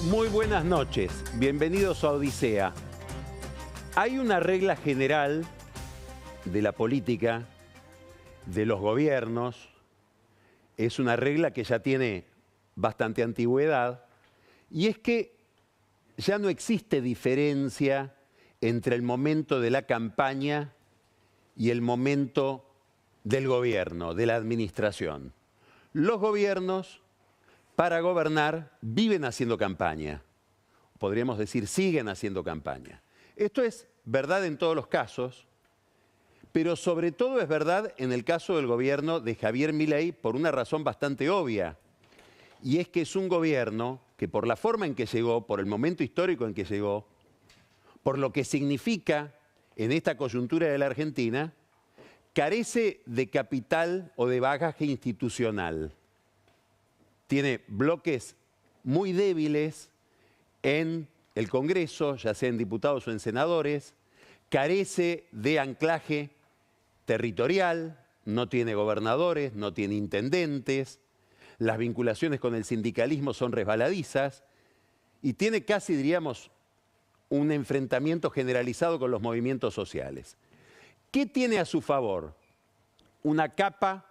Muy buenas noches, bienvenidos a Odisea. Hay una regla general de la política, de los gobiernos, es una regla que ya tiene bastante antigüedad, y es que ya no existe diferencia entre el momento de la campaña y el momento del gobierno, de la administración. Los gobiernos, para gobernar, viven haciendo campaña. Podríamos decir, siguen haciendo campaña. Esto es verdad en todos los casos, pero sobre todo es verdad en el caso del gobierno de Javier Milei por una razón bastante obvia. Y es que es un gobierno que por la forma en que llegó, por el momento histórico en que llegó, por lo que significa en esta coyuntura de la Argentina, carece de capital o de bagaje institucional. Tiene bloques muy débiles en el Congreso, ya sea en diputados o en senadores, carece de anclaje territorial, no tiene gobernadores, no tiene intendentes, las vinculaciones con el sindicalismo son resbaladizas y tiene casi, diríamos, un enfrentamiento generalizado con los movimientos sociales. ¿Qué tiene a su favor? Una capa,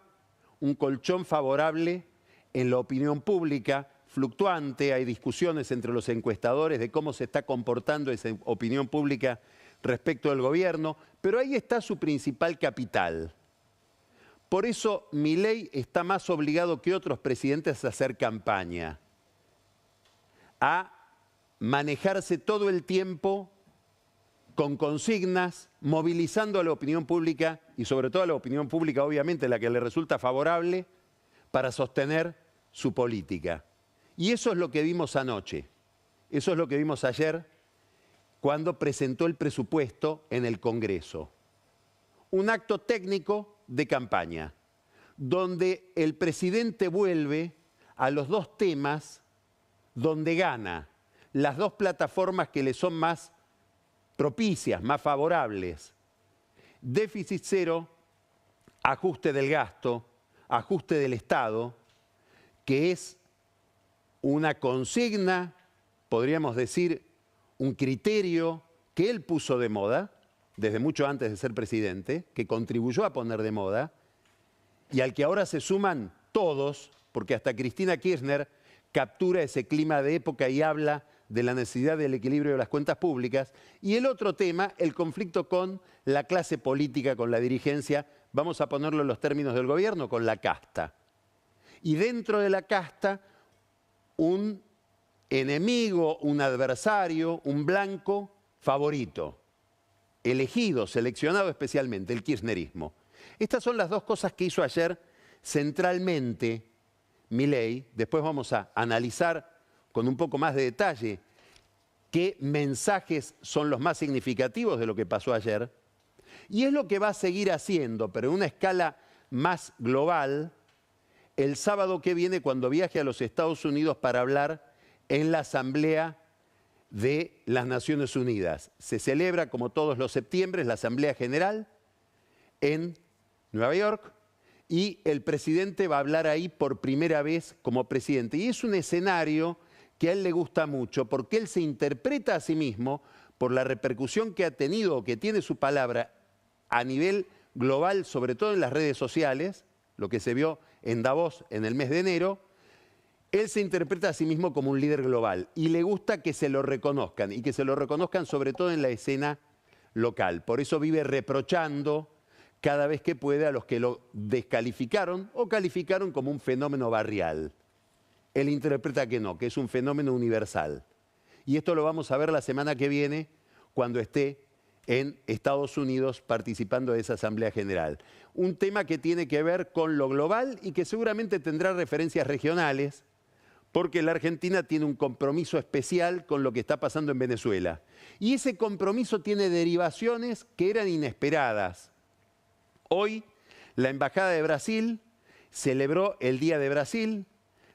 un colchón favorable en la opinión pública, fluctuante, hay discusiones entre los encuestadores de cómo se está comportando esa opinión pública respecto del gobierno, pero ahí está su principal capital. Por eso Milei está más obligado que otros presidentes a hacer campaña, a manejarse todo el tiempo con consignas, movilizando a la opinión pública y sobre todo a la opinión pública, obviamente, la que le resulta favorable, para sostener su política. Y eso es lo que vimos anoche, eso es lo que vimos ayer cuando presentó el presupuesto en el Congreso. Un acto técnico de campaña, donde el presidente vuelve a los dos temas donde gana, las dos plataformas que le son más propicias, más favorables. Déficit cero, ajuste del gasto, ajuste del Estado, que es una consigna, podríamos decir, un criterio que él puso de moda, desde mucho antes de ser presidente, que contribuyó a poner de moda, y al que ahora se suman todos, porque hasta Cristina Kirchner captura ese clima de época y habla de la necesidad del equilibrio de las cuentas públicas. Y el otro tema, el conflicto con la clase política, con la dirigencia, vamos a ponerlo en los términos del gobierno, con la casta. Y dentro de la casta, un enemigo, un adversario, un blanco favorito, elegido, seleccionado especialmente, el kirchnerismo. Estas son las dos cosas que hizo ayer centralmente Milei. Después vamos a analizar con un poco más de detalle qué mensajes son los más significativos de lo que pasó ayer. Y es lo que va a seguir haciendo, pero en una escala más global, el sábado que viene cuando viaje a los Estados Unidos para hablar en la Asamblea de las Naciones Unidas. Se celebra, como todos los septiembre, la Asamblea General en Nueva York y el presidente va a hablar ahí por primera vez como presidente. Y es un escenario que a él le gusta mucho porque él se interpreta a sí mismo por la repercusión que ha tenido o que tiene su palabra a nivel global, sobre todo en las redes sociales, lo que se vio en Davos en el mes de enero. Él se interpreta a sí mismo como un líder global y le gusta que se lo reconozcan y que se lo reconozcan sobre todo en la escena local. Por eso vive reprochando cada vez que puede a los que lo descalificaron o calificaron como un fenómeno barrial. Él interpreta que no, que es un fenómeno universal. Y esto lo vamos a ver la semana que viene cuando esté en Estados Unidos participando de esa Asamblea General. Un tema que tiene que ver con lo global y que seguramente tendrá referencias regionales, porque la Argentina tiene un compromiso especial con lo que está pasando en Venezuela. Y ese compromiso tiene derivaciones que eran inesperadas. Hoy, la Embajada de Brasil celebró el Día de Brasil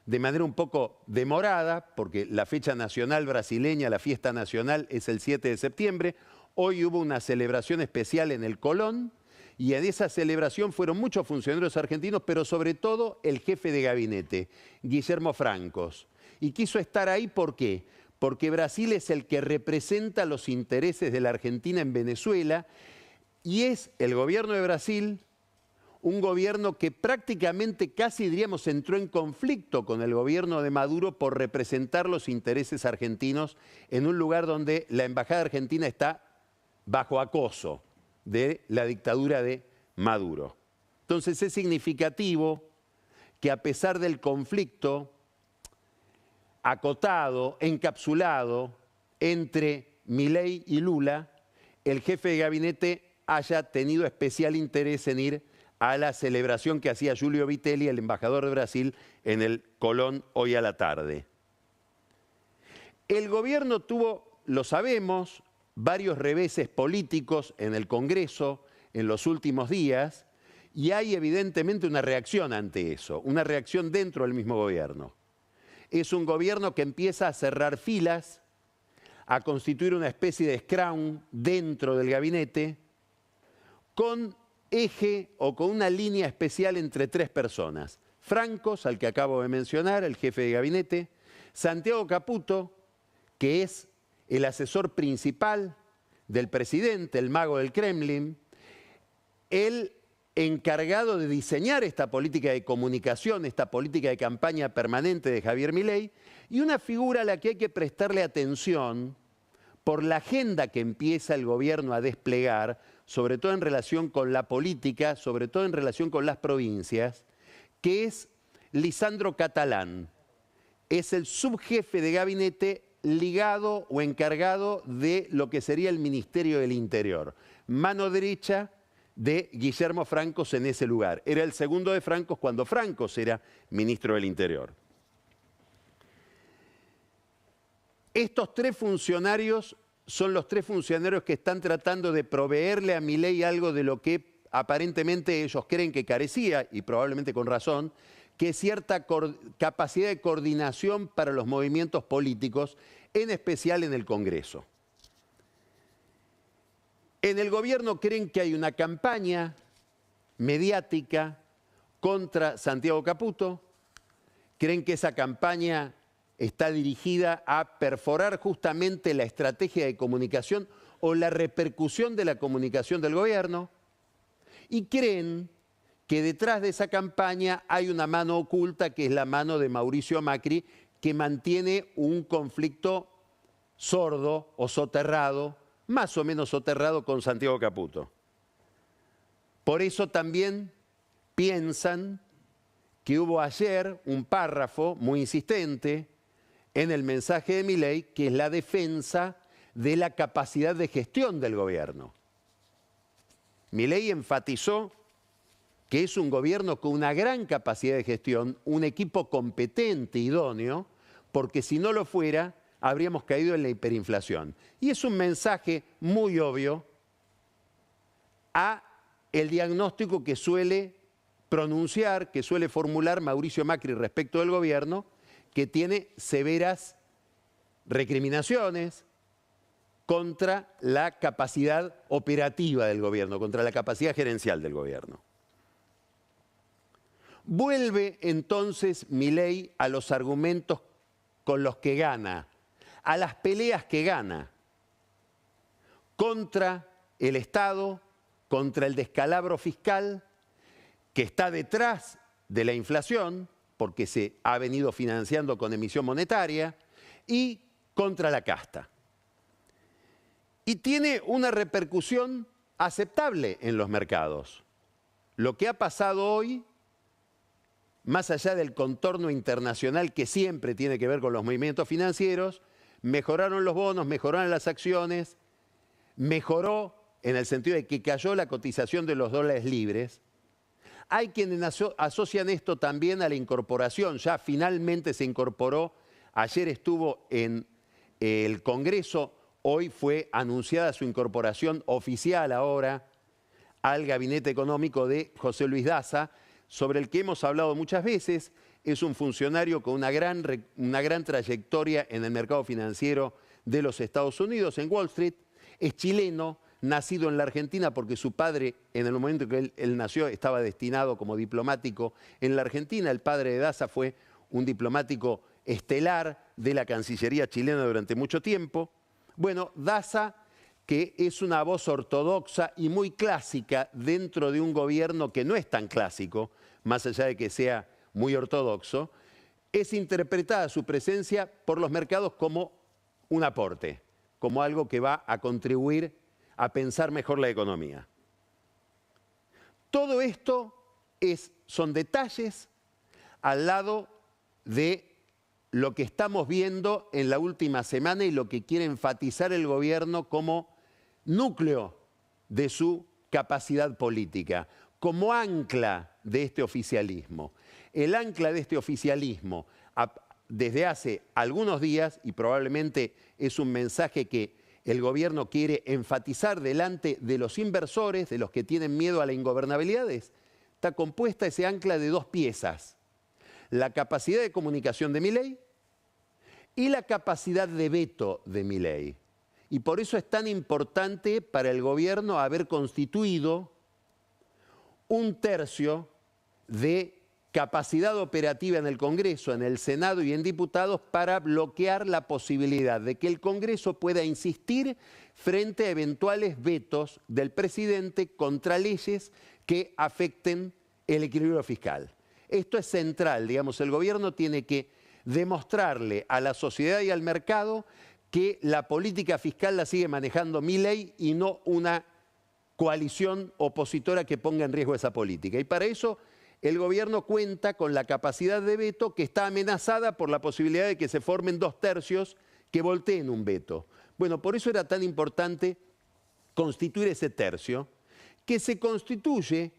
de manera un poco demorada, porque la fecha nacional brasileña, la fiesta nacional, es el 7 de septiembre. Hoy hubo una celebración especial en el Colón y en esa celebración fueron muchos funcionarios argentinos, pero sobre todo el jefe de gabinete, Guillermo Francos. Y quiso estar ahí, ¿por qué? porque Brasil es el que representa los intereses de la Argentina en Venezuela y es el gobierno de Brasil un gobierno que prácticamente casi diríamos entró en conflicto con el gobierno de Maduro por representar los intereses argentinos en un lugar donde la embajada argentina está bajo acoso de la dictadura de Maduro. Entonces es significativo que a pesar del conflicto acotado, encapsulado entre Milei y Lula, el jefe de gabinete haya tenido especial interés en ir a la celebración que hacía Giulio Vitelli, el embajador de Brasil, en el Colón hoy a la tarde. El gobierno tuvo, lo sabemos, varios reveses políticos en el Congreso en los últimos días y hay evidentemente una reacción ante eso, una reacción dentro del mismo gobierno. Es un gobierno que empieza a cerrar filas, a constituir una especie de scrum dentro del gabinete con eje o con una línea especial entre tres personas. Francos, al que acabo de mencionar, el jefe de gabinete, Santiago Caputo, que es el asesor principal del presidente, el mago del Kremlin, el encargado de diseñar esta política de comunicación, esta política de campaña permanente de Javier Milei, y una figura a la que hay que prestarle atención por la agenda que empieza el gobierno a desplegar, sobre todo en relación con la política, sobre todo en relación con las provincias, que es Lisandro Catalán. Es el subjefe de gabinete ligado o encargado de lo que sería el Ministerio del Interior. Mano derecha de Guillermo Francos en ese lugar. Era el segundo de Francos cuando Francos era ministro del Interior. Estos tres funcionarios son los tres funcionarios que están tratando de proveerle a Milei algo de lo que aparentemente ellos creen que carecía, y probablemente con razón, que es cierta capacidad de coordinación para los movimientos políticos, en especial en el Congreso. En el gobierno creen que hay una campaña mediática contra Santiago Caputo, creen que esa campaña está dirigida a perforar justamente la estrategia de comunicación o la repercusión de la comunicación del gobierno y creen que detrás de esa campaña hay una mano oculta que es la mano de Mauricio Macri que mantiene un conflicto sordo o soterrado, más o menos soterrado con Santiago Caputo. Por eso también piensan que hubo ayer un párrafo muy insistente en el mensaje de Milei, que es la defensa de la capacidad de gestión del gobierno. Milei enfatizó que es un gobierno con una gran capacidad de gestión, un equipo competente, idóneo, porque si no lo fuera, habríamos caído en la hiperinflación. Y es un mensaje muy obvio a el diagnóstico que suele pronunciar, que suele formular Mauricio Macri respecto del gobierno, que tiene severas recriminaciones contra la capacidad operativa del gobierno, contra la capacidad gerencial del gobierno. Vuelve entonces Milei a los argumentos con los que gana, a las peleas que gana, contra el Estado, contra el descalabro fiscal, que está detrás de la inflación, porque se ha venido financiando con emisión monetaria, y contra la casta. Y tiene una repercusión aceptable en los mercados. Lo que ha pasado hoy, más allá del contorno internacional que siempre tiene que ver con los movimientos financieros, mejoraron los bonos, mejoraron las acciones, mejoró en el sentido de que cayó la cotización de los dólares libres. Hay quienes asocian esto también a la incorporación, ya finalmente se incorporó, ayer estuvo en el Congreso, hoy fue anunciada su incorporación oficial ahora al gabinete económico de José Luis Daza, sobre el que hemos hablado muchas veces. Es un funcionario con una gran trayectoria en el mercado financiero de los Estados Unidos, en Wall Street, es chileno, nacido en la Argentina porque su padre, en el momento que él nació, estaba destinado como diplomático en la Argentina. El padre de Daza fue un diplomático estelar de la Cancillería chilena durante mucho tiempo. Bueno, Daza, que es una voz ortodoxa y muy clásica dentro de un gobierno que no es tan clásico, más allá de que sea muy ortodoxo, es interpretada su presencia por los mercados como un aporte, como algo que va a contribuir a pensar mejor la economía. Todo esto son detalles al lado de lo que estamos viendo en la última semana y lo que quiere enfatizar el gobierno como núcleo de su capacidad política, como ancla de este oficialismo. El ancla de este oficialismo desde hace algunos días, y probablemente es un mensaje que el gobierno quiere enfatizar delante de los inversores, de los que tienen miedo a la ingobernabilidad, está compuesta ese ancla de dos piezas: la capacidad de comunicación de Milei y la capacidad de veto de Milei. Y por eso es tan importante para el gobierno haber constituido un tercio de capacidad operativa en el Congreso, en el Senado y en diputados para bloquear la posibilidad de que el Congreso pueda insistir frente a eventuales vetos del presidente contra leyes que afecten el equilibrio fiscal. Esto es central, digamos, el gobierno tiene que demostrarle a la sociedad y al mercado que la política fiscal la sigue manejando Milei y no una coalición opositora que ponga en riesgo esa política. Y para eso el gobierno cuenta con la capacidad de veto que está amenazada por la posibilidad de que se formen 2/3 que volteen un veto. Bueno, por eso era tan importante constituir ese tercio, que se constituye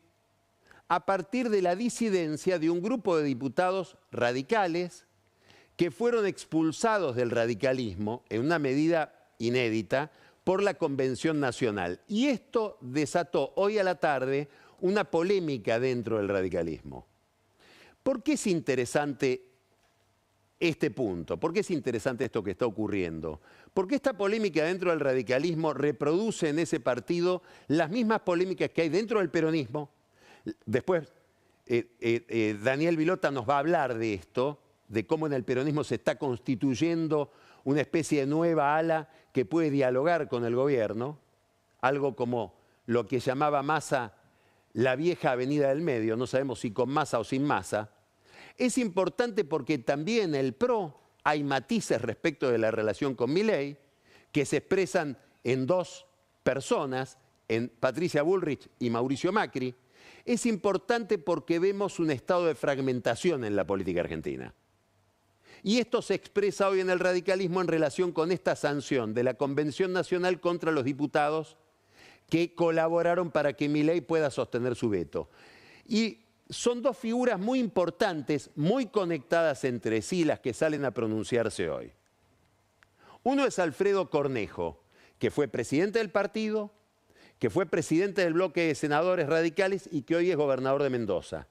a partir de la disidencia de un grupo de diputados radicales que fueron expulsados del radicalismo en una medida inédita por la Convención Nacional. Y esto desató hoy a la tarde una polémica dentro del radicalismo. ¿Por qué es interesante este punto? ¿Por qué es interesante esto que está ocurriendo? Porque esta polémica dentro del radicalismo reproduce en ese partido las mismas polémicas que hay dentro del peronismo. Después Daniel Vilota nos va a hablar de esto, de cómo en el peronismo se está constituyendo una especie de nueva ala que puede dialogar con el gobierno, algo como lo que llamaba Massa la vieja avenida del medio, no sabemos si con Massa o sin Massa. Es importante porque también el PRO hay matices respecto de la relación con Milei que se expresan en dos personas, en Patricia Bullrich y Mauricio Macri. Es importante porque vemos un estado de fragmentación en la política argentina. Y esto se expresa hoy en el radicalismo en relación con esta sanción de la Convención Nacional contra los diputados que colaboraron para que Milei pueda sostener su veto. Y son dos figuras muy importantes, muy conectadas entre sí, las que salen a pronunciarse hoy. Uno es Alfredo Cornejo, que fue presidente del partido, que fue presidente del bloque de senadores radicales y que hoy es gobernador de Mendoza.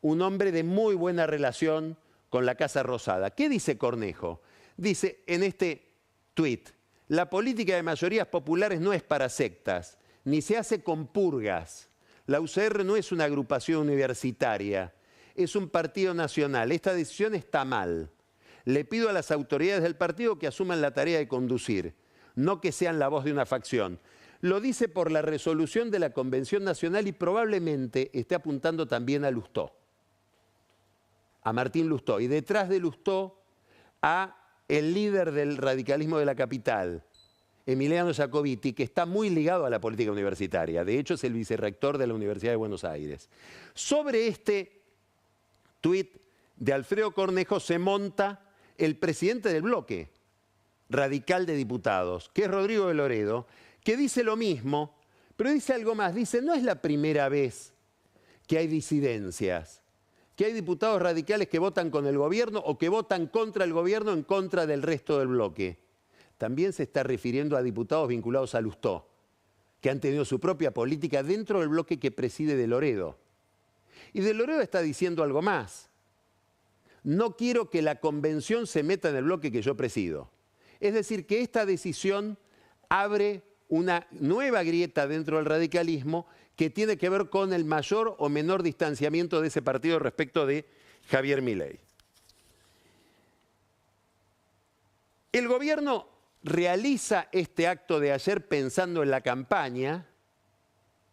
Un hombre de muy buena relación con la Casa Rosada. ¿Qué dice Cornejo? Dice en este tuit: la política de mayorías populares no es para sectas, ni se hace con purgas. La UCR no es una agrupación universitaria, es un partido nacional. Esta decisión está mal. Le pido a las autoridades del partido que asuman la tarea de conducir, no que sean la voz de una facción. Lo dice por la resolución de la Convención Nacional y probablemente esté apuntando también a Lustó, a Martín Lustó. Y detrás de Lustó a el líder del radicalismo de la capital, Emiliano Jacobiti, que está muy ligado a la política universitaria. De hecho, es el vicerrector de la Universidad de Buenos Aires. Sobre este tuit de Alfredo Cornejo se monta el presidente del bloque radical de diputados, que es Rodrigo de Loredo, que dice lo mismo, pero dice algo más. Dice: no es la primera vez que hay disidencias, que hay diputados radicales que votan con el gobierno o que votan contra el gobierno en contra del resto del bloque. También se está refiriendo a diputados vinculados a Lustó, que han tenido su propia política dentro del bloque que preside de Loredo. Y de Loredo está diciendo algo más: no quiero que la convención se meta en el bloque que yo presido. Es decir, que esta decisión abre una nueva grieta dentro del radicalismo que tiene que ver con el mayor o menor distanciamiento de ese partido respecto de Javier Milei. El gobierno realiza este acto de ayer pensando en la campaña,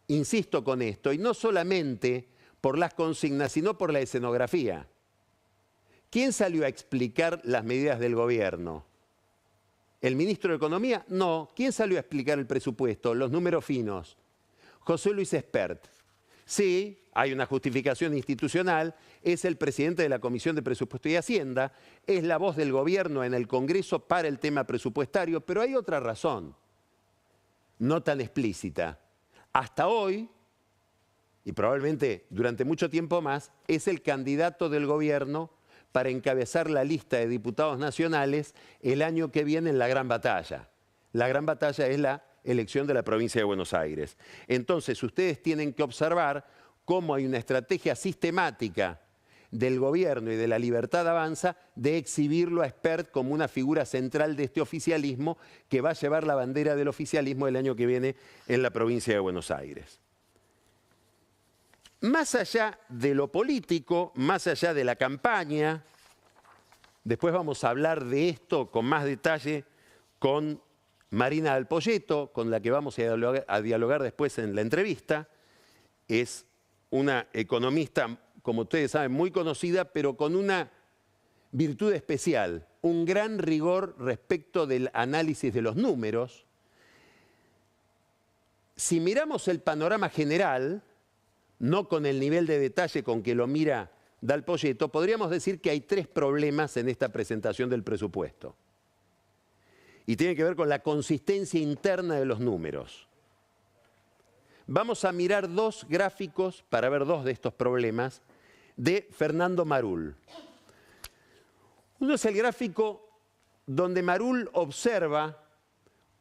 insisto con esto, y no solamente por las consignas, sino por la escenografía. ¿Quién salió a explicar las medidas del gobierno? ¿El ministro de Economía? No. ¿Quién salió a explicar el presupuesto? Los números finos. José Luis Espert. Sí, hay una justificación institucional, es el presidente de la Comisión de Presupuesto y Hacienda, es la voz del gobierno en el Congreso para el tema presupuestario, pero hay otra razón, no tan explícita. Hasta hoy, y probablemente durante mucho tiempo más, es el candidato del gobierno para encabezar la lista de diputados nacionales el año que viene en la gran batalla. La gran batalla es la elección de la provincia de Buenos Aires. Entonces, ustedes tienen que observar cómo hay una estrategia sistemática del gobierno y de la Libertad Avanza de exhibirlo a Espert como una figura central de este oficialismo que va a llevar la bandera del oficialismo el año que viene en la provincia de Buenos Aires. Más allá de lo político, más allá de la campaña, después vamos a hablar de esto con más detalle con Marina Dal Poyetto, con la que vamos a dialogar después en la entrevista. Es una economista, como ustedes saben, muy conocida, pero con una virtud especial, un gran rigor respecto del análisis de los números. Si miramos el panorama general, no con el nivel de detalle con que lo mira Dal Poyetto, podríamos decir que hay tres problemas en esta presentación del presupuesto. Y tiene que ver con la consistencia interna de los números. Vamos a mirar dos gráficos para ver dos de estos problemas de Fernando Marul. Uno es el gráfico donde Marul observa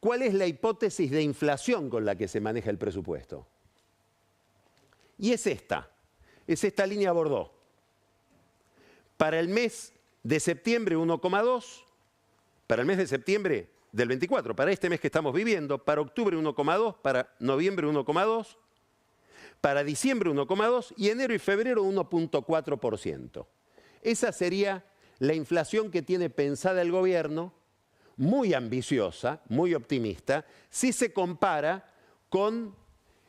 cuál es la hipótesis de inflación con la que se maneja el presupuesto. Y es esta línea Bordeaux. Para el mes de septiembre 1,2, para el mes de septiembre del 24, para este mes que estamos viviendo, para octubre 1,2, para noviembre 1,2, para diciembre 1,2 y enero y febrero 1,4%. Esa sería la inflación que tiene pensada el gobierno, muy ambiciosa, muy optimista, si se compara con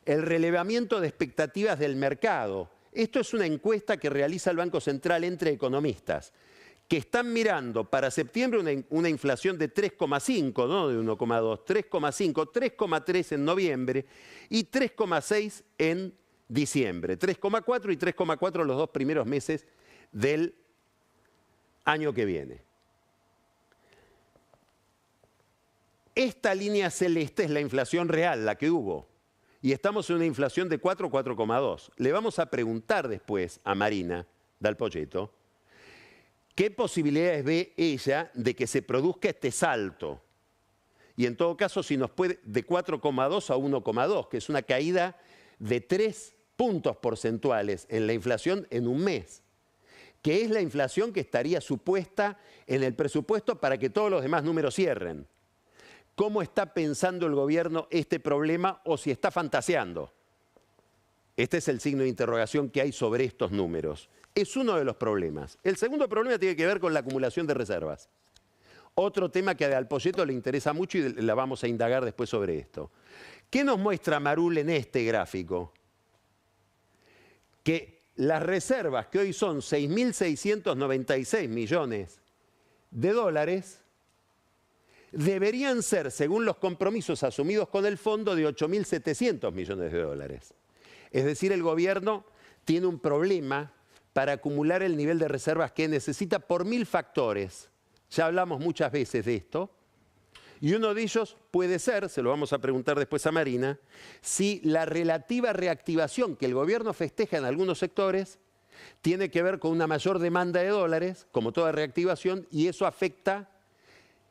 el relevamiento de expectativas del mercado. Esto es una encuesta que realiza el Banco Central entre economistas, que están mirando para septiembre una inflación de 3,5, no de 1,2, 3,5, 3,3 en noviembre y 3,6 en diciembre. 3,4 y 3,4 los dos primeros meses del año que viene. Esta línea celeste es la inflación real, la que hubo. Y estamos en una inflación de 4, 4,2. Le vamos a preguntar después a Marina Dal Poyetto qué posibilidades ve ella de que se produzca este salto. Y en todo caso, si nos puede, de 4,2 a 1,2, que es una caída de 3 puntos porcentuales en la inflación en un mes, que es la inflación que estaría supuesta en el presupuesto para que todos los demás números cierren. ¿Cómo está pensando el gobierno este problema o si está fantaseando? Este es el signo de interrogación que hay sobre estos números. Es uno de los problemas. El segundo problema tiene que ver con la acumulación de reservas. Otro tema que a Dal Poyetto le interesa mucho y la vamos a indagar después sobre esto. ¿Qué nos muestra Marul en este gráfico? Que las reservas, que hoy son 6.696 millones de dólares, deberían ser, según los compromisos asumidos con el fondo, de 8.700 millones de dólares. Es decir, el gobierno tiene un problema para acumular el nivel de reservas que necesita por 1000 factores. Ya hablamos muchas veces de esto. Y uno de ellos puede ser, se lo vamos a preguntar después a Marina, si la relativa reactivación que el gobierno festeja en algunos sectores tiene que ver con una mayor demanda de dólares, como toda reactivación, y eso afecta,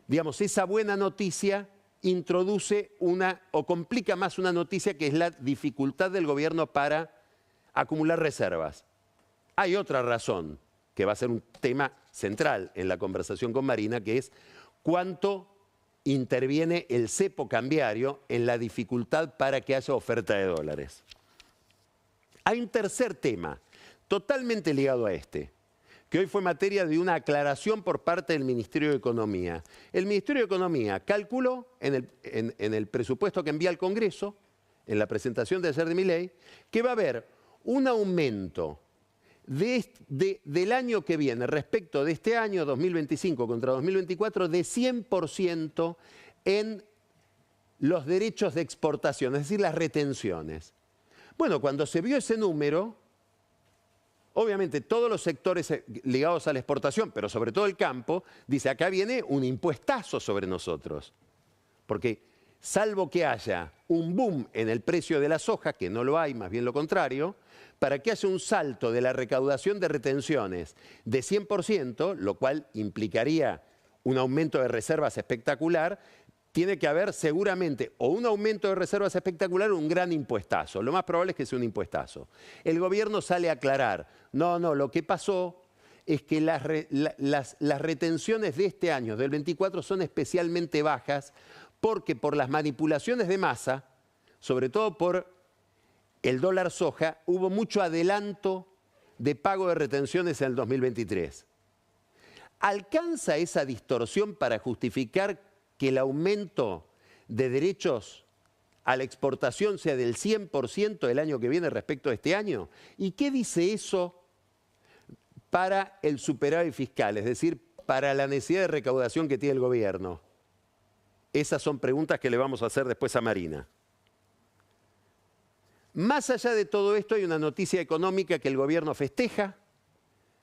digamos, esa buena noticia introduce una o complica más una noticia que es la dificultad del gobierno para acumular reservas. Hay otra razón que va a ser un tema central en la conversación con Marina, que es cuánto interviene el cepo cambiario en la dificultad para que haya oferta de dólares. Hay un tercer tema, totalmente ligado a este. que hoy fue materia de una aclaración por parte del Ministerio de Economía. El Ministerio de Economía calculó en el presupuesto que envía al Congreso, en la presentación de ayer de Milei, que va a haber un aumento del año que viene respecto de este año, 2025 contra 2024, de 100% en los derechos de exportación, es decir, las retenciones. Bueno, cuando se vio ese número, obviamente todos los sectores ligados a la exportación, pero sobre todo el campo, dice, acá viene un impuestazo sobre nosotros. Porque salvo que haya un boom en el precio de la soja, que no lo hay, más bien lo contrario, para que haya un salto de la recaudación de retenciones de 100%, lo cual implicaría un aumento de reservas espectacular, tiene que haber seguramente o un aumento de reservas espectacular o un gran impuestazo. Lo más probable es que sea un impuestazo. El gobierno sale a aclarar, no, lo que pasó es que las retenciones de este año, del 24, son especialmente bajas porque por las manipulaciones de masa, sobre todo por el dólar soja, hubo mucho adelanto de pago de retenciones en el 2023. ¿Alcanza esa distorsión para justificar que el aumento de derechos a la exportación sea del 100% el año que viene respecto a este año? ¿Y qué dice eso para el superávit fiscal, es decir, para la necesidad de recaudación que tiene el gobierno? Esas son preguntas que le vamos a hacer después a Marina. Más allá de todo esto, hay una noticia económica que el gobierno festeja,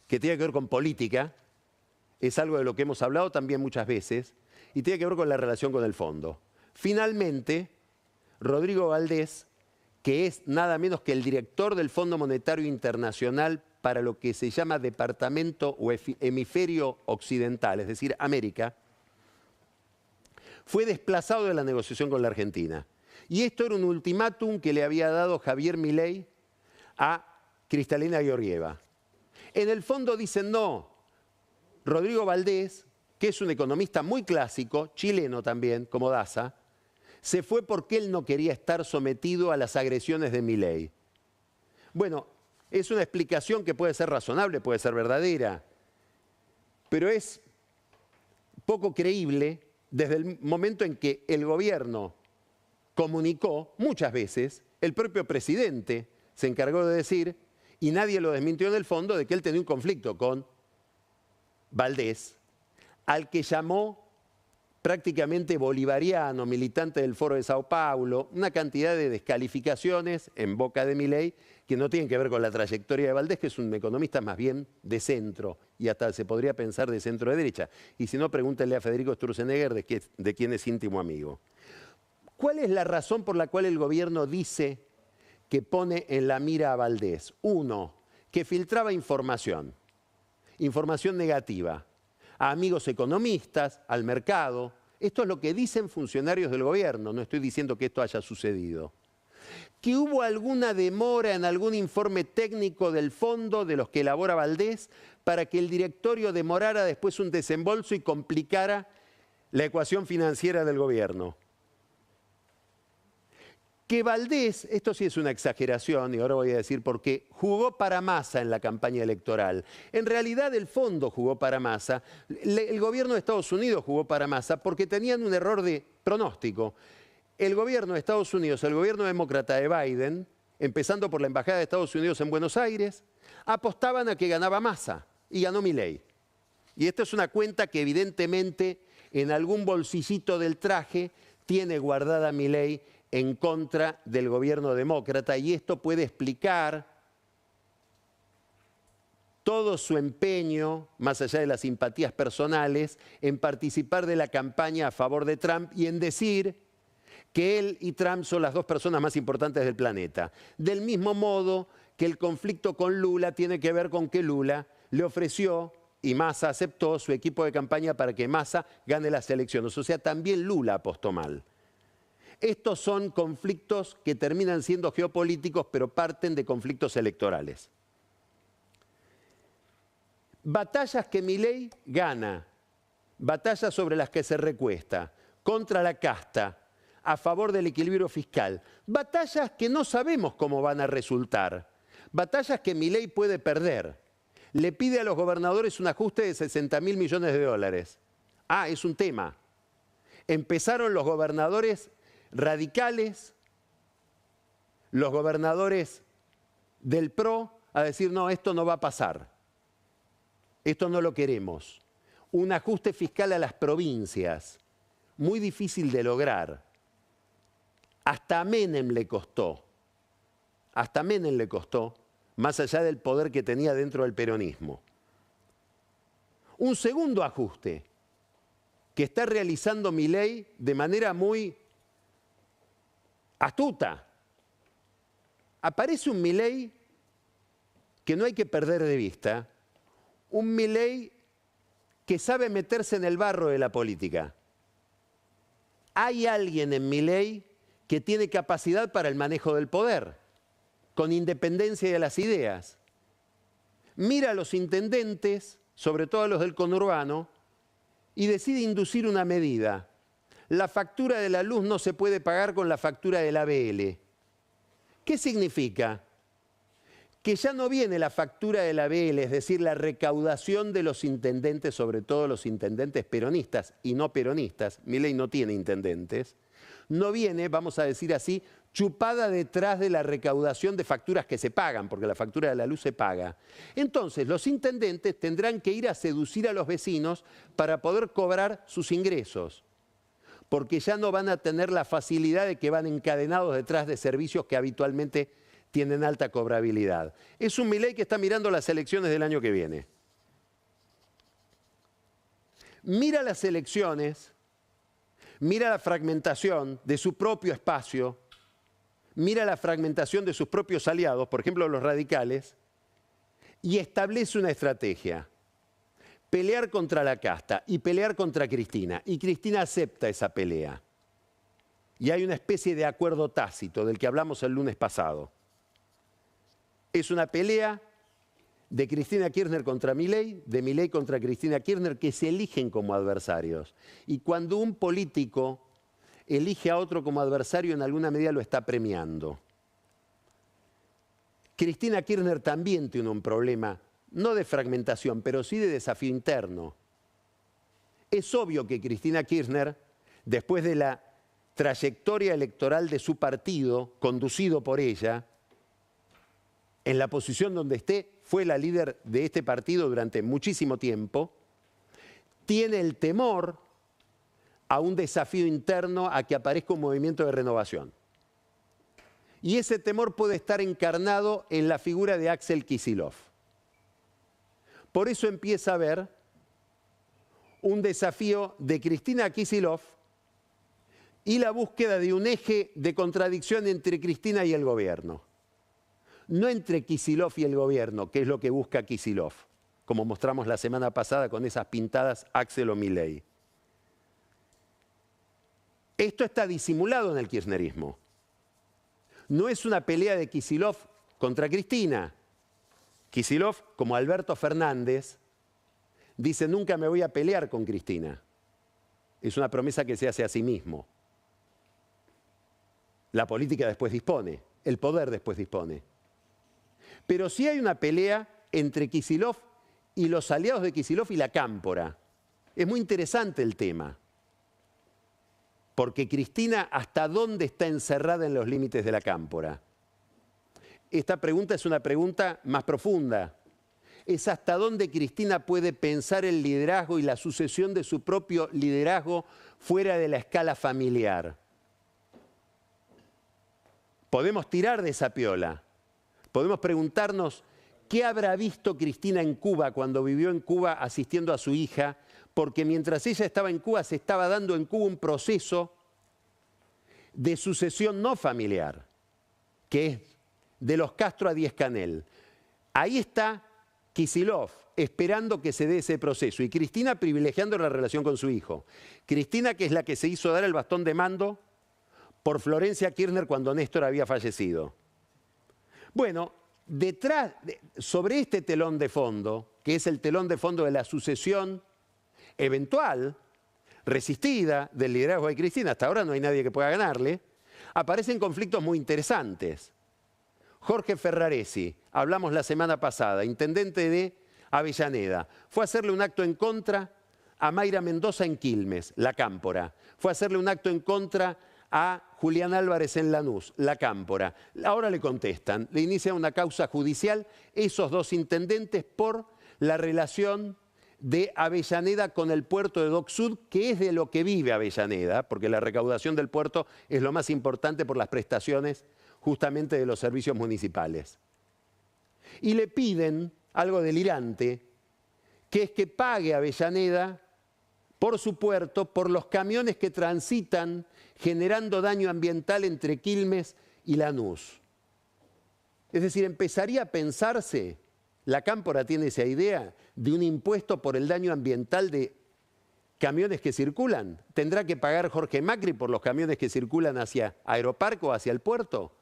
que tiene que ver con política, es algo de lo que hemos hablado también muchas veces, y tiene que ver con la relación con el fondo. Finalmente, Rodrigo Valdés, que es nada menos que el director del Fondo Monetario Internacional para lo que se llama Departamento o Hemisferio Occidental, es decir, América, fue desplazado de la negociación con la Argentina. Y esto era un ultimátum que le había dado Javier Milei a Kristalina Georgieva. En el fondo dicen no, Rodrigo Valdés, que es un economista muy clásico, chileno también, como Daza, se fue porque él no quería estar sometido a las agresiones de Milei. Bueno, es una explicación que puede ser razonable, puede ser verdadera, pero es poco creíble desde el momento en que el gobierno comunicó muchas veces, el propio presidente se encargó de decir, y nadie lo desmintió en el fondo, de que él tenía un conflicto con Valdés, al que llamó prácticamente bolivariano, militante del Foro de Sao Paulo, una cantidad de descalificaciones en boca de Milei que no tienen que ver con la trayectoria de Valdés, que es un economista más bien de centro, y hasta se podría pensar de centro de derecha. Y si no, pregúntenle a Federico Sturzenegger de quién es íntimo amigo. ¿Cuál es la razón por la cual el gobierno dice que pone en la mira a Valdés? Uno, que filtraba información negativa, a amigos economistas, al mercado. Esto es lo que dicen funcionarios del gobierno, no estoy diciendo que esto haya sucedido. Que hubo alguna demora en algún informe técnico del fondo de los que elabora Valdés para que el directorio demorara después un desembolso y complicara la ecuación financiera del gobierno. Que Valdés, esto sí es una exageración y ahora voy a decir por qué, jugó para Massa en la campaña electoral. En realidad el fondo jugó para Massa, el gobierno de Estados Unidos jugó para Massa porque tenían un error de pronóstico. El gobierno de Estados Unidos, el gobierno demócrata de Biden, empezando por la Embajada de Estados Unidos en Buenos Aires, apostaban a que ganaba Massa y ganó Milei. Y esta es una cuenta que evidentemente en algún bolsillito del traje tiene guardada Milei en contra del gobierno demócrata, y esto puede explicar todo su empeño, más allá de las simpatías personales, en participar de la campaña a favor de Trump y en decir que él y Trump son las dos personas más importantes del planeta. Del mismo modo que el conflicto con Lula tiene que ver con que Lula le ofreció, y Massa aceptó, su equipo de campaña para que Massa gane las elecciones. O sea, también Lula apostó mal. Estos son conflictos que terminan siendo geopolíticos, pero parten de conflictos electorales. Batallas que Milei gana, batallas sobre las que se recuesta, contra la casta, a favor del equilibrio fiscal, batallas que no sabemos cómo van a resultar, batallas que Milei puede perder. le pide a los gobernadores un ajuste de 60.000 millones de dólares. Ah, es un tema. Empezaron los gobernadores radicales, los gobernadores del PRO, a decir, no, esto no va a pasar. Esto no lo queremos. Un ajuste fiscal a las provincias, muy difícil de lograr. Hasta a Menem le costó. Hasta a Menem le costó, más allá del poder que tenía dentro del peronismo. Un segundo ajuste que está realizando Milei de manera muy astuta. Aparece un Milei que no hay que perder de vista, un Milei que sabe meterse en el barro de la política. Hay alguien en Milei que tiene capacidad para el manejo del poder, con independencia de las ideas. Mira a los intendentes, sobre todo a los del conurbano, y decide inducir una medida. La factura de la luz no se puede pagar con la factura del ABL. ¿Qué significa? Que ya no viene la factura del ABL, es decir, la recaudación de los intendentes, sobre todo los intendentes peronistas y no peronistas, Milei no tiene intendentes, no viene, vamos a decir así, chupada detrás de la recaudación de facturas que se pagan, porque la factura de la luz se paga. Entonces, los intendentes tendrán que ir a seducir a los vecinos para poder cobrar sus ingresos, porque ya no van a tener la facilidad de que van encadenados detrás de servicios que habitualmente tienen alta cobrabilidad. Es un Milei que está mirando las elecciones del año que viene. Mira las elecciones, mira la fragmentación de su propio espacio, mira la fragmentación de sus propios aliados, por ejemplo los radicales, y establece una estrategia. Pelear contra la casta y pelear contra Cristina. Y Cristina acepta esa pelea. Y hay una especie de acuerdo tácito del que hablamos el lunes pasado. Es una pelea de Cristina Kirchner contra Milei, de Milei contra Cristina Kirchner, que se eligen como adversarios. Y cuando un político elige a otro como adversario, en alguna medida lo está premiando. Cristina Kirchner también tiene un problema, no de fragmentación, pero sí de desafío interno. Es obvio que Cristina Kirchner, después de la trayectoria electoral de su partido, conducido por ella, en la posición donde esté, fue la líder de este partido durante muchísimo tiempo, tiene el temor a un desafío interno, a que aparezca un movimiento de renovación. Y ese temor puede estar encarnado en la figura de Axel Kicillof. Por eso empieza a haber un desafío de Cristina Kicillof y la búsqueda de un eje de contradicción entre Cristina y el gobierno. No entre Kicillof y el gobierno, que es lo que busca Kicillof, como mostramos la semana pasada con esas pintadas Axel o Milei. Esto está disimulado en el kirchnerismo. No es una pelea de Kicillof contra Cristina. Kicillof, como Alberto Fernández, dice nunca me voy a pelear con Cristina. Es una promesa que se hace a sí mismo. La política después dispone, el poder después dispone. Pero sí hay una pelea entre Kicillof y los aliados de Kicillof y la Cámpora. Es muy interesante el tema. Porque Cristina, ¿hasta dónde está encerrada en los límites de la Cámpora? Esta pregunta es una pregunta más profunda. Es hasta dónde Cristina puede pensar el liderazgo y la sucesión de su propio liderazgo fuera de la escala familiar. Podemos tirar de esa piola. Podemos preguntarnos qué habrá visto Cristina en Cuba cuando vivió en Cuba asistiendo a su hija, porque mientras ella estaba en Cuba se estaba dando en Cuba un proceso de sucesión no familiar, que es de los Castro a Díez-Canel. Ahí está Kicillof esperando que se dé ese proceso y Cristina privilegiando la relación con su hijo. Cristina, que es la que se hizo dar el bastón de mando por Florencia Kirchner cuando Néstor había fallecido. Bueno, sobre este telón de fondo, que es el telón de fondo de la sucesión eventual, resistida del liderazgo de Cristina, hasta ahora no hay nadie que pueda ganarle, aparecen conflictos muy interesantes. Jorge Ferraresi, hablamos la semana pasada, intendente de Avellaneda. Fue a hacerle un acto en contra a Mayra Mendoza en Quilmes, La Cámpora. Fue a hacerle un acto en contra a Julián Álvarez en Lanús, La Cámpora. Ahora le contestan, le inician una causa judicial esos dos intendentes por la relación de Avellaneda con el puerto de Dock Sud, que es de lo que vive Avellaneda, porque la recaudación del puerto es lo más importante por las prestaciones justamente de los servicios municipales. Y le piden algo delirante, que es que pague Avellaneda por su puerto, por los camiones que transitan generando daño ambiental entre Quilmes y Lanús. Es decir, empezaría a pensarse, La Cámpora tiene esa idea, de un impuesto por el daño ambiental de camiones que circulan. ¿Tendrá que pagar Jorge Macri por los camiones que circulan hacia Aeroparque o hacia el puerto?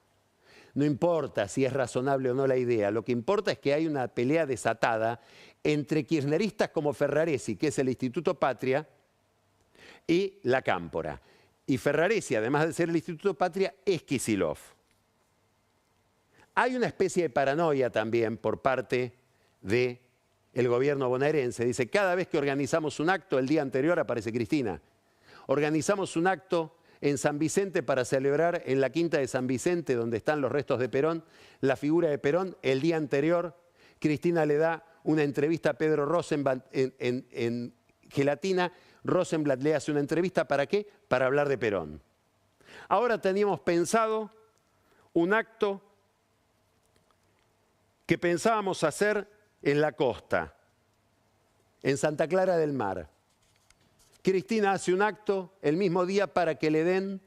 No importa si es razonable o no la idea, lo que importa es que hay una pelea desatada entre kirchneristas como Ferraresi, que es el Instituto Patria, y La Cámpora. Y Ferraresi, además de ser el Instituto Patria, es Kicillof. Hay una especie de paranoia también por parte del gobierno bonaerense. Dice, cada vez que organizamos un acto, el día anterior aparece Cristina. Organizamos un acto en San Vicente para celebrar en la quinta de San Vicente, donde están los restos de Perón, la figura de Perón. El día anterior, Cristina le da una entrevista a Pedro Rosenblatt en Gelatina. Rosenblatt le hace una entrevista, ¿para qué? Para hablar de Perón. Ahora teníamos pensado un acto que pensábamos hacer en la costa, en Santa Clara del Mar. Cristina hace un acto el mismo día para que le den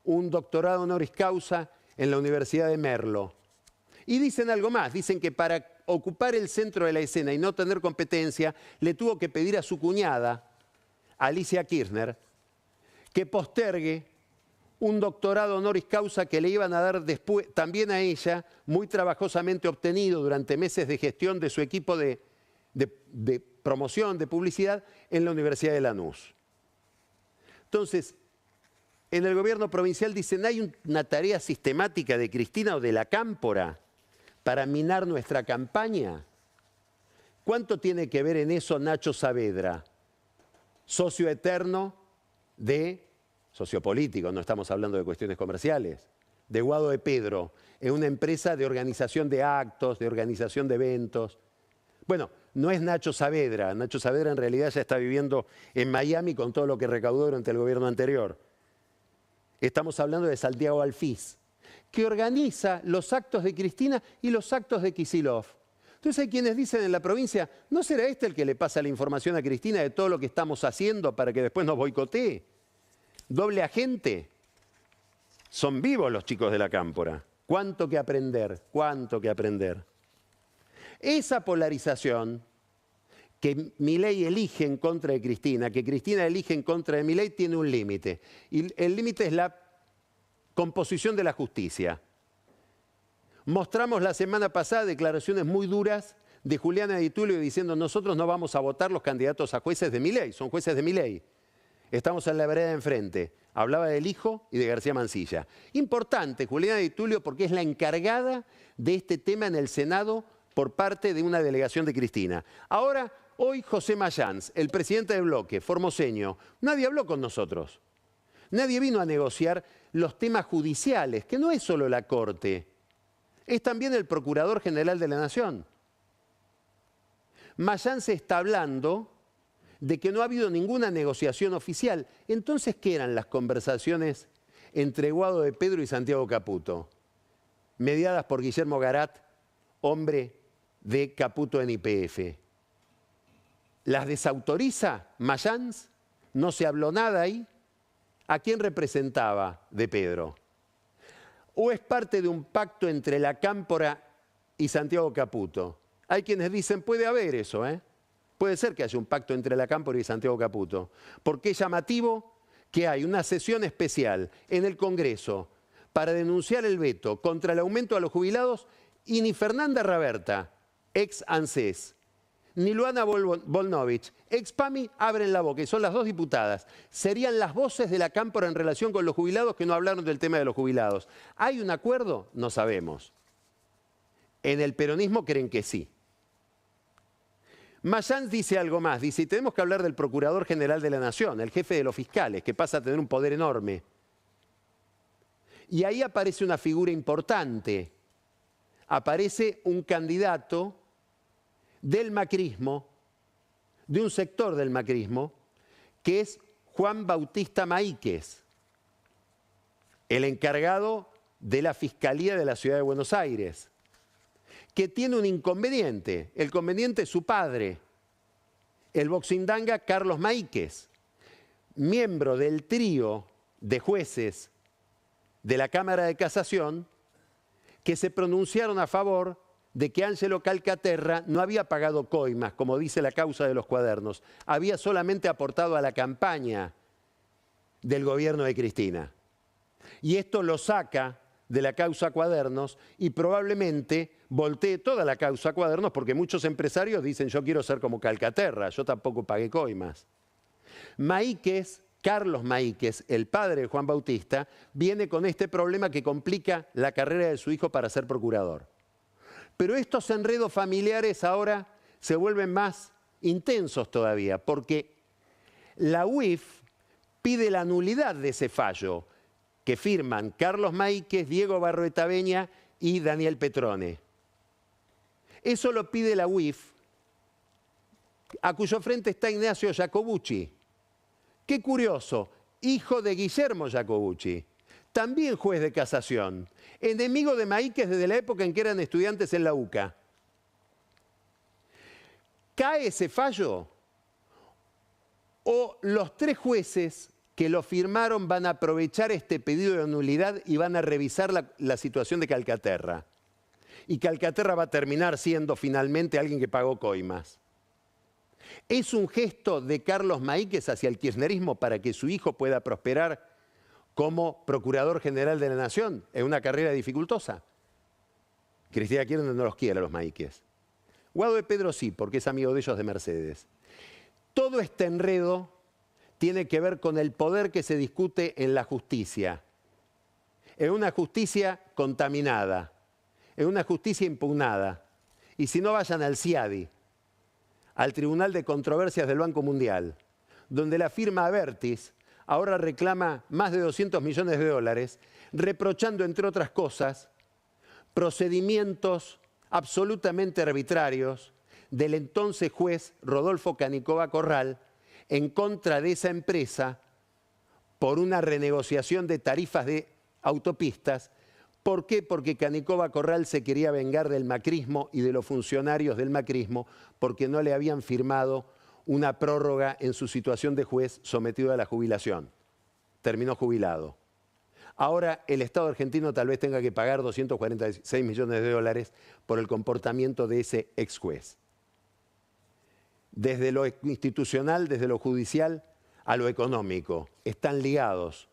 un doctorado honoris causa en la Universidad de Merlo. Y dicen algo más, dicen que para ocupar el centro de la escena y no tener competencia, le tuvo que pedir a su cuñada, Alicia Kirchner, que postergue un doctorado honoris causa que le iban a dar después, también a ella, muy trabajosamente obtenido durante meses de gestión de su equipo de promoción, de publicidad, en la Universidad de Lanús. Entonces, en el gobierno provincial dicen, ¿hay una tarea sistemática de Cristina o de La Cámpora para minar nuestra campaña? ¿Cuánto tiene que ver en eso Nacho Saavedra, socio eterno sociopolítico, no estamos hablando de cuestiones comerciales, de Guado de Pedro, en una empresa de organización de actos, de organización de eventos? Bueno, no es Nacho Saavedra en realidad ya está viviendo en Miami con todo lo que recaudó durante el gobierno anterior. Estamos hablando de Santiago Alfiz, que organiza los actos de Cristina y los actos de Kicillof. Entonces hay quienes dicen en la provincia, ¿no será este el que le pasa la información a Cristina de todo lo que estamos haciendo para que después nos boicotee? ¿Doble agente? Son vivos los chicos de La Cámpora. ¿Cuánto que aprender? ¿Cuánto que aprender? Esa polarización que Milei elige en contra de Cristina, que Cristina elige en contra de Milei, tiene un límite. Y el límite es la composición de la justicia. Mostramos la semana pasada declaraciones muy duras de Juliana Di Tulio diciendo nosotros no vamos a votar los candidatos a jueces de Milei, son jueces de Milei. Estamos en la vereda de enfrente. Hablaba del hijo y de García Mansilla. Importante Juliana Di Tulio porque es la encargada de este tema en el Senado por parte de una delegación de Cristina. Ahora, hoy José Mayans, el presidente del bloque, formoseño, nadie habló con nosotros. Nadie vino a negociar los temas judiciales, que no es solo la Corte, es también el Procurador General de la Nación. Mayans está hablando de que no ha habido ninguna negociación oficial. Entonces, ¿qué eran las conversaciones entre Guado de Pedro y Santiago Caputo? Mediadas por Guillermo Garat, hombre de Caputo en YPF. ¿Las desautoriza Mayans? ¿No se habló nada ahí? ¿A quién representaba de Pedro? ¿O es parte de un pacto entre La Cámpora y Santiago Caputo? Hay quienes dicen, puede haber eso, ¿eh? Puede ser que haya un pacto entre La Cámpora y Santiago Caputo, porque es llamativo que hay una sesión especial en el Congreso para denunciar el veto contra el aumento a los jubilados y ni Fernanda Raberta, ex ANSES, ni Luana Volnovich, ex PAMI, abren la boca, y son las dos diputadas. Serían las voces de La Cámpora en relación con los jubilados que no hablaron del tema de los jubilados. ¿Hay un acuerdo? No sabemos. En el peronismo creen que sí. Mayans dice algo más, dice, tenemos que hablar del Procurador General de la Nación, el jefe de los fiscales, que pasa a tener un poder enorme. Y ahí aparece una figura importante, aparece un candidato del macrismo, de un sector del macrismo, que es Juan Bautista Maíquez, el encargado de la Fiscalía de la Ciudad de Buenos Aires, que tiene un inconveniente. El conveniente es su padre, el boxindanga Carlos Maíquez, miembro del trío de jueces de la Cámara de Casación, que se pronunciaron a favor de que Ángelo Calcaterra no había pagado coimas, como dice la causa de los cuadernos, había solamente aportado a la campaña del gobierno de Cristina. Y esto lo saca de la causa Cuadernos y probablemente voltee toda la causa Cuadernos porque muchos empresarios dicen yo quiero ser como Calcaterra, yo tampoco pagué coimas. Maíquez, Carlos Maíquez, el padre de Juan Bautista, viene con este problema que complica la carrera de su hijo para ser procurador. Pero estos enredos familiares ahora se vuelven más intensos todavía porque la UIF pide la nulidad de ese fallo que firman Carlos Maíquez, Diego Barroetaveña y Daniel Petrone. Eso lo pide la UIF, a cuyo frente está Ignacio Jacobucci. Qué curioso, hijo de Guillermo Jacobucci, también juez de casación, enemigo de Maíquez desde la época en que eran estudiantes en la UCA. ¿Cae ese fallo? ¿O los tres jueces que lo firmaron van a aprovechar este pedido de nulidad y van a revisar la situación de Calcaterra? Y Calcaterra va a terminar siendo finalmente alguien que pagó coimas. ¿Es un gesto de Carlos Maíquez hacia el kirchnerismo para que su hijo pueda prosperar como Procurador General de la Nación en una carrera dificultosa? Cristina Kirchner no los quiere a los Maíquez. Guado de Pedro sí, porque es amigo de ellos de Mercedes. Todo este enredo tiene que ver con el poder que se discute en la justicia. En una justicia contaminada, en una justicia impugnada. Y si no, vayan al CIADI, al Tribunal de Controversias del Banco Mundial, donde la firma Abertis ahora reclama más de 200 millones de dólares, reprochando, entre otras cosas, procedimientos absolutamente arbitrarios del entonces juez Rodolfo Canicova Corral en contra de esa empresa por una renegociación de tarifas de autopistas. ¿Por qué? Porque Canicova Corral se quería vengar del macrismo y de los funcionarios del macrismo porque no le habían firmado una prórroga en su situación de juez sometido a la jubilación. Terminó jubilado. Ahora el Estado argentino tal vez tenga que pagar 246 millones de dólares por el comportamiento de ese ex juez. Desde lo institucional, desde lo judicial, a lo económico. Están ligados,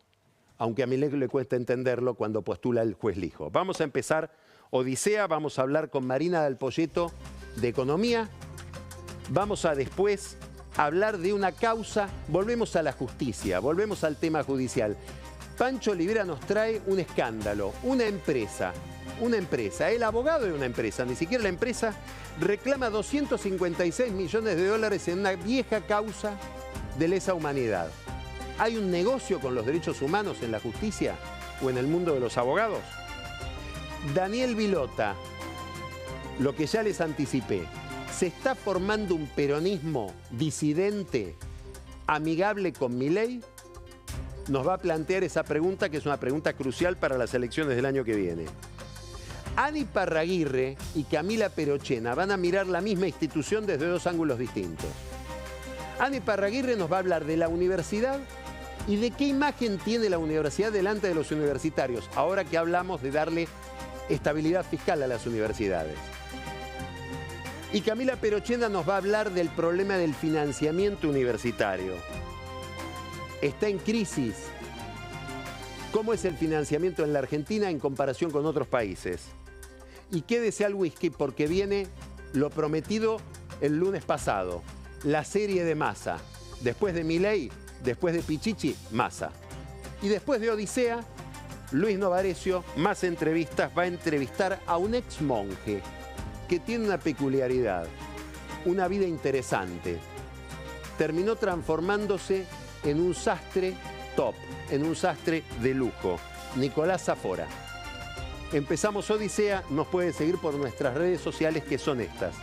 aunque a Milei le cuesta entenderlo cuando postula el juez Lijo. Vamos a empezar Odisea, vamos a hablar con Marina Dal Poyetto de Economía. Vamos a después hablar de una causa, volvemos a la justicia, volvemos al tema judicial. Pancho Olivera nos trae un escándalo, una empresa, el abogado de una empresa, ni siquiera la empresa, reclama 256 millones de dólares en una vieja causa de lesa humanidad. ¿Hay un negocio con los derechos humanos en la justicia o en el mundo de los abogados? Daniel Vilota, lo que ya les anticipé, ¿se está formando un peronismo disidente, amigable con Milei? Nos va a plantear esa pregunta, que es una pregunta crucial para las elecciones del año que viene. Ani Parraguirre y Camila Perochena van a mirar la misma institución desde dos ángulos distintos. Ani Parraguirre nos va a hablar de la universidad y de qué imagen tiene la universidad delante de los universitarios, ahora que hablamos de darle estabilidad fiscal a las universidades. Y Camila Perochena nos va a hablar del problema del financiamiento universitario. Está en crisis. ¿Cómo es el financiamiento en la Argentina en comparación con otros países? Y quédese al whisky porque viene lo prometido el lunes pasado, la serie de Massa. Después de Milei, después de Pichichi, Massa. Y después de Odisea, Luis Novarecio, más entrevistas, va a entrevistar a un ex monje que tiene una peculiaridad. una vida interesante. Terminó transformándose en un sastre top, en un sastre de lujo. Nicolás Zafora. Empezamos Odisea, nos pueden seguir por nuestras redes sociales que son estas: